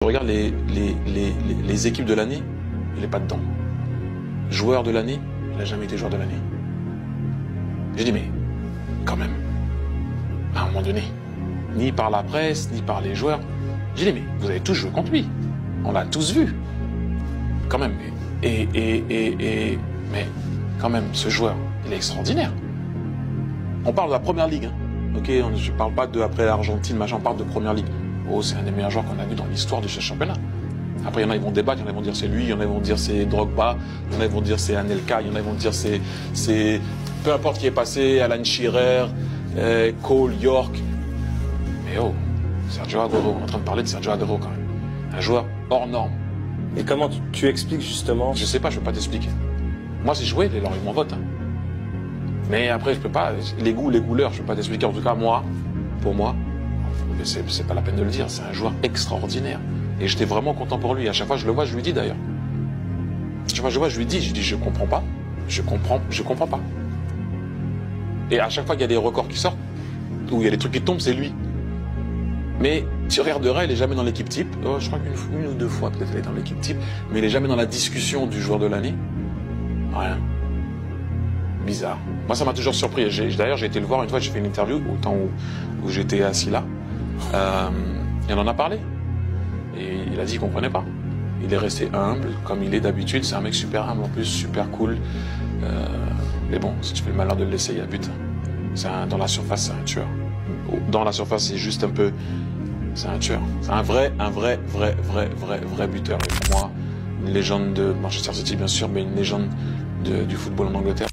Je regarde les équipes de l'année, il n'est pas dedans. Joueur de l'année, il n'a jamais été joueur de l'année. Je dis, mais quand même, à un moment donné, ni par la presse, ni par les joueurs, je dis, mais vous avez tous joué contre lui. On l'a tous vu. Quand même. Mais quand même, ce joueur, il est extraordinaire. On parle de la première ligue. Hein. Ok, je ne parle pas de après l'Argentine, machin, on parle de première ligue. Oh, c'est un des meilleurs joueurs qu'on a vu dans l'histoire de ce championnat. Après, il y en a, ils vont débattre, il y en a, ils vont dire c'est lui, il y en a, ils vont dire c'est Drogba, il y en a, ils vont dire c'est Anelka, il y en a, ils vont dire c'est peu importe qui est passé, Alan Shearer, Cole, York. Mais oh, Sergio Aguero, on est en train de parler de Sergio Aguero quand même. Un joueur hors norme. Et comment tu expliques justement? Je sais pas, je peux pas t'expliquer. Moi, c'est joué, alors ils m'en votent. Hein. Mais après, je peux pas, les goûts, les couleurs, je peux pas t'expliquer. En tout cas, moi, pour moi, c'est pas la peine de le dire, c'est un joueur extraordinaire. Et j'étais vraiment content pour lui. À chaque fois que je le vois, je lui dis d'ailleurs. À chaque fois que je le vois, je lui dis, je comprends pas. Je comprends pas. Et à chaque fois qu'il y a des records qui sortent, où il y a des trucs qui tombent, c'est lui. Mais tu regarderas, il est jamais dans l'équipe type. Oh, je crois qu'une ou deux fois, peut-être, il est dans l'équipe type. Mais il est jamais dans la discussion du joueur de l'année. Rien. Bizarre. Moi, ça m'a toujours surpris. D'ailleurs, j'ai été le voir une fois, j'ai fait une interview au temps où j'étais assis là. Et on en a parlé. Et il a dit qu'il ne comprenait pas. Il est resté humble, comme il est d'habitude. C'est un mec super humble, en plus, super cool. Mais bon, si tu fais le malheur de le laisser, il y a but. Dans la surface, c'est un tueur. Dans la surface, c'est juste un peu... C'est un tueur. C'est un vrai buteur. Et pour moi, une légende de Manchester City, bien sûr, mais une légende du football en Angleterre.